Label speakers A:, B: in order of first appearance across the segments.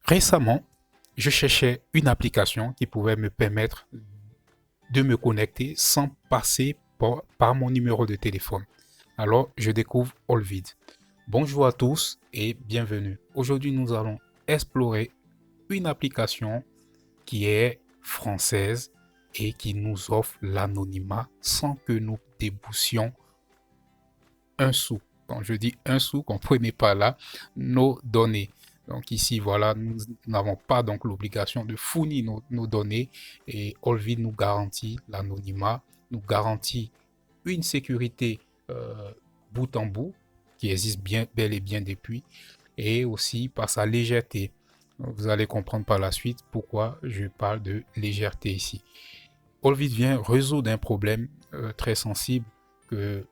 A: Récemment, je cherchais une application qui pouvait me permettre de me connecter sans passer par mon numéro de téléphone. Alors, je découvre Allvid. Bonjour à tous et bienvenue. Aujourd'hui, nous allons explorer une application qui est française et qui nous offre l'anonymat sans que nous déboussions un sou. Quand je dis un sou, comprenez pas là nos données. Donc ici, voilà, nous n'avons pas donc l'obligation de fournir nos données et Olvid nous garantit l'anonymat, nous garantit une sécurité bout en bout qui existe bien, bel et bien depuis et aussi par sa légèreté. Vous allez comprendre par la suite pourquoi je parle de légèreté ici. Olvid vient résoudre un problème très sensible que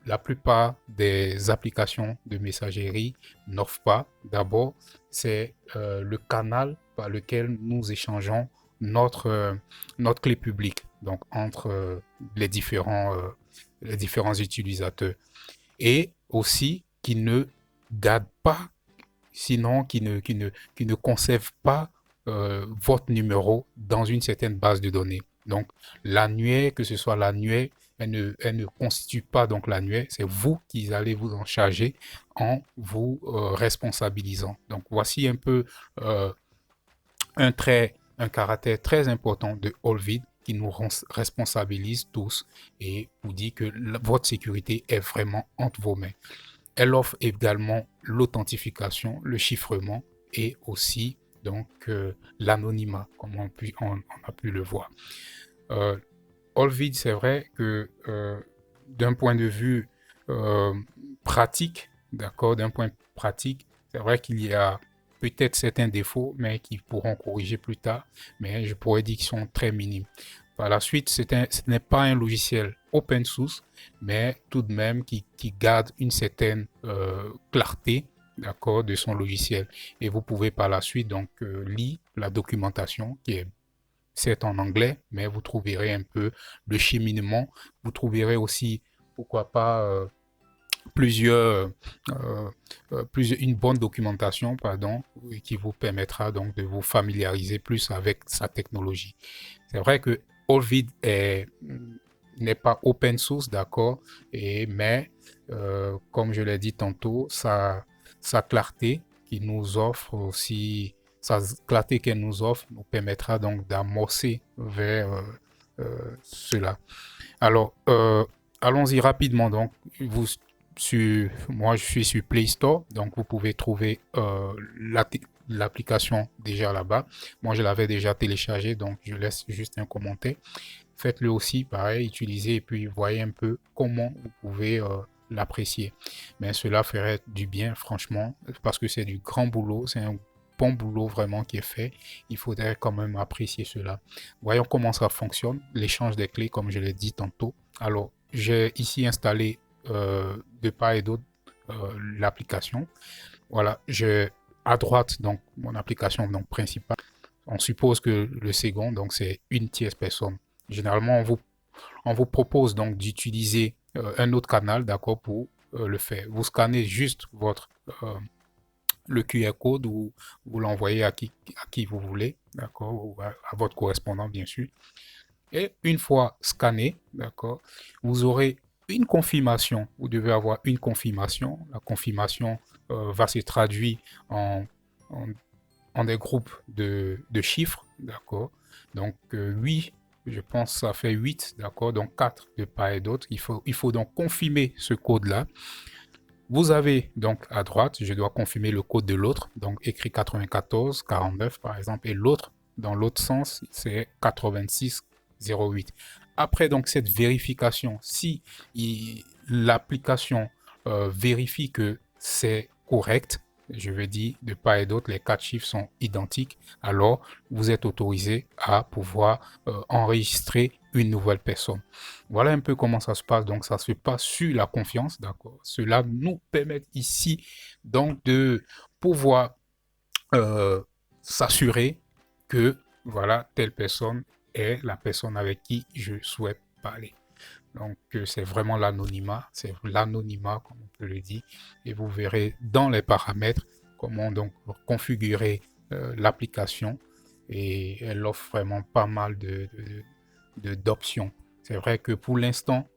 A: la plupart des applications de messagerie n'offrent pas. D'abord, c'est le canal par lequel nous échangeons notre clé publique, donc entre les différents utilisateurs. Et aussi qui ne garde pas, sinon qui ne conserve pas votre numéro dans une certaine base de données. Donc, l'annuaire, que ce soit l'annuaire, elle ne constitue pas donc l'annuaire, c'est vous qui allez vous en charger en vous responsabilisant. Donc, voici un peu euh, un caractère très important de Allvid qui nous responsabilise tous et vous dit que votre sécurité est vraiment entre vos mains. Elle offre également l'authentification, le chiffrement et aussi donc l'anonymat, comme on a pu le voir. Euh, Allvid, c'est vrai que d'un point de vue euh, pratique, d'accord, d'un point pratique, c'est vrai qu'il y a peut-être certains défauts, mais qui pourront corriger plus tard, mais je pourrais dire qu'ils sont très minimes. Par la suite, ce n'est pas un logiciel open source, mais tout de même qui garde une certaine clarté, d'accord, de son logiciel. Et vous pouvez par la suite donc lire la documentation qui est c'est en anglais, mais vous trouverez un peu le cheminement. Vous trouverez aussi, pourquoi pas, une bonne documentation, pardon, qui vous permettra donc de vous familiariser plus avec sa technologie. C'est vrai que Allvid n'est pas open source, d'accord, mais comme je l'ai dit tantôt, sa clarté qui nous offre aussi, sa clarté qu'elle nous offre nous permettra donc d'amorcer vers cela. Alors, allons-y rapidement. Donc, moi, je suis sur Play Store, donc vous pouvez trouver l'application déjà là-bas. Moi, je l'avais déjà téléchargé, donc je laisse juste un commentaire. Faites-le aussi, pareil, utilisez et puis voyez un peu comment vous pouvez l'apprécier. Mais cela ferait du bien, franchement, parce que c'est du grand boulot, c'est un bon boulot vraiment qui est fait. Il faudrait quand même apprécier cela. Voyons comment ça fonctionne, l'échange des clés, comme je l'ai dit tantôt. Alors, j'ai ici installé de part et d'autre l'application. Voilà, j'ai à droite donc mon application donc principale. On suppose que le second donc c'est une tierce personne. Généralement, on vous propose donc d'utiliser un autre canal, d'accord, pour le faire. Vous scannez juste le QR code ou vous l'envoyez à qui vous voulez, d'accord, ou à votre correspondant, bien sûr. Et une fois scanné, d'accord, vous aurez une confirmation. Vous devez avoir une confirmation. La confirmation va se traduire en, en des groupes de chiffres, d'accord. Donc 8, je pense que ça fait 8, d'accord. Donc 4 de part et d'autre. Il faut donc confirmer ce code-là. Vous avez donc à droite, je dois confirmer le code de l'autre, donc écrit 94, 49 par exemple, et l'autre, dans l'autre sens, c'est 86, 08. Après donc cette vérification, si l'application vérifie que c'est correct, je veux dire de part et d'autre, les quatre chiffres sont identiques, alors vous êtes autorisé à pouvoir enregistrer une nouvelle personne. Voilà un peu comment ça se passe. Donc, ça se passe sur la confiance, d'accord. Cela nous permet ici donc de pouvoir euh, s'assurer que voilà telle personne est la personne avec qui je souhaite parler. Donc, c'est vraiment l'anonymat, comme on peut le dire. Et vous verrez dans les paramètres comment donc configurer l'application et elle offre vraiment pas mal d'options. C'est vrai que pour l'instant,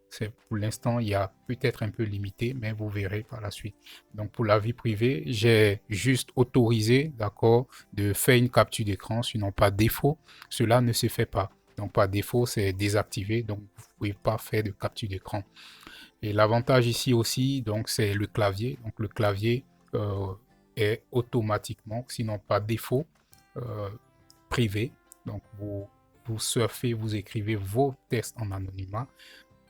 A: il y a peut-être un peu limité, mais vous verrez par la suite. Donc, pour la vie privée, j'ai juste autorisé, d'accord, de faire une capture d'écran, sinon par défaut, cela ne se fait pas. Donc, par défaut, c'est désactivé, donc vous ne pouvez pas faire de capture d'écran. Et l'avantage ici aussi, donc, c'est le clavier. Donc, le clavier est automatiquement, sinon par défaut, euh, privé. Donc, vous surfez, vous écrivez vos tests en anonymat.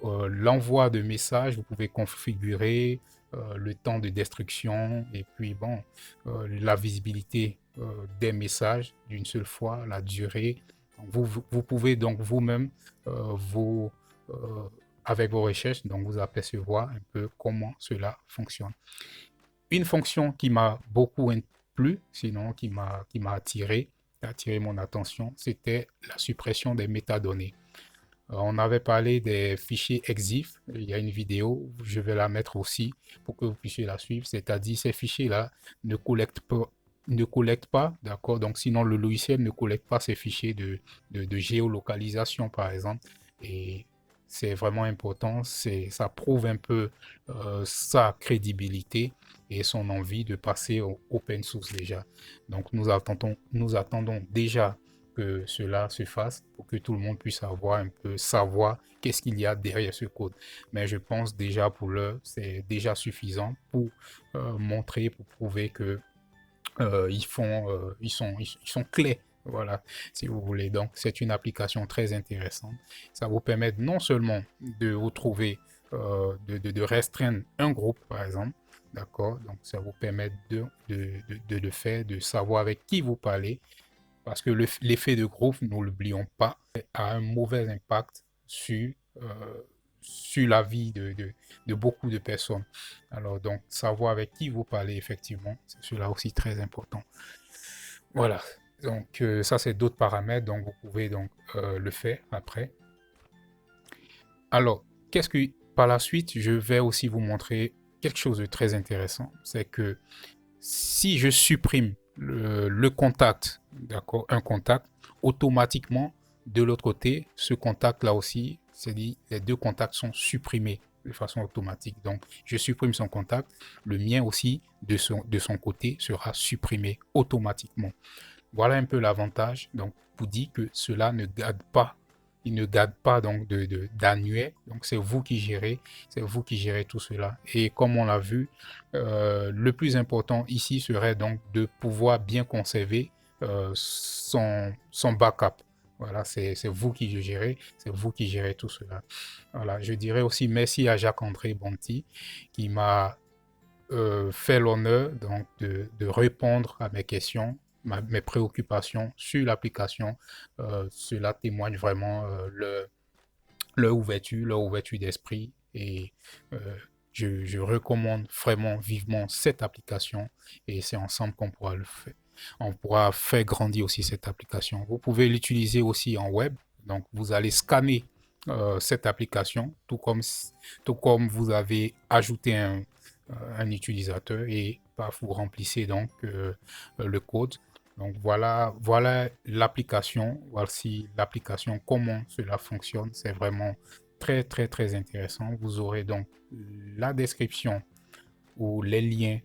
A: L'envoi de messages, vous pouvez configurer le temps de destruction et puis bon, la visibilité des messages d'une seule fois, la durée. Vous pouvez donc vous-même, vous, euh, avec vos recherches, donc vous apercevoir un peu comment cela fonctionne. Une fonction qui m'a beaucoup plu, sinon qui m'a attiré mon attention, c'était la suppression des métadonnées. On avait parlé des fichiers EXIF. Il y a une vidéo, je vais la mettre aussi pour que vous puissiez la suivre. C'est-à-dire, ces fichiers-là ne collectent pas, d'accord? Donc, sinon, le logiciel ne collecte pas ces fichiers de géolocalisation, par exemple. Et c'est vraiment important. Ça prouve un peu sa crédibilité et son envie de passer au open source déjà. Donc, nous attendons déjà que cela se fasse pour que tout le monde puisse avoir un peu savoir qu'est-ce qu'il y a derrière ce code. Mais je pense déjà pour l'heure, c'est déjà suffisant pour montrer, pour prouver que ils sont clés. Voilà, si vous voulez. Donc, c'est une application très intéressante. Ça vous permet non seulement de vous trouver, de restreindre un groupe, par exemple, d'accord? Donc, ça vous permet de le faire, de savoir avec qui vous parlez, parce que l'effet de groupe, nous l'oublions pas, a un mauvais impact sur, euh, sur la vie de beaucoup de personnes. Alors, donc, savoir avec qui vous parlez, effectivement, c'est cela aussi très important. Voilà. Donc, ça, c'est d'autres paramètres, donc vous pouvez donc le faire après. Alors, par la suite, je vais aussi vous montrer quelque chose de très intéressant. C'est que si je supprime le contact, d'accord, un contact, automatiquement, de l'autre côté, ce contact-là aussi, c'est-à-dire les deux contacts sont supprimés de façon automatique. Donc, je supprime son contact, le mien aussi, de son côté, sera supprimé automatiquement. Voilà un peu l'avantage. Donc, vous dit que cela ne garde pas, il ne garde pas donc d'annuaire. Donc, c'est vous qui gérez tout cela. Et comme on l'a vu, le plus important ici serait donc de pouvoir bien conserver son backup. Voilà, c'est vous qui gérez, c'est vous qui gérez tout cela. Voilà, je dirais aussi merci à Jacques-André Bonty qui m'a fait l'honneur donc de répondre à mes questions, mes préoccupations sur l'application. Cela témoigne vraiment leur ouverture d'esprit et euh, je recommande vraiment vivement cette application et c'est ensemble qu'on pourra le faire. On pourra faire grandir aussi cette application. Vous pouvez l'utiliser aussi en web. Donc, vous allez scanner cette application, tout comme vous avez ajouté un utilisateur et vous remplissez donc le code. Donc voilà l'application, voici l'application, comment cela fonctionne. C'est vraiment très très très intéressant. Vous aurez donc la description ou les liens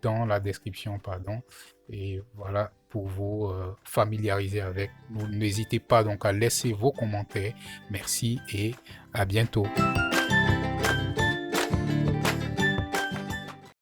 A: dans la description, pardon. Et voilà pour vous familiariser avec. N'hésitez pas donc à laisser vos commentaires. Merci et à bientôt.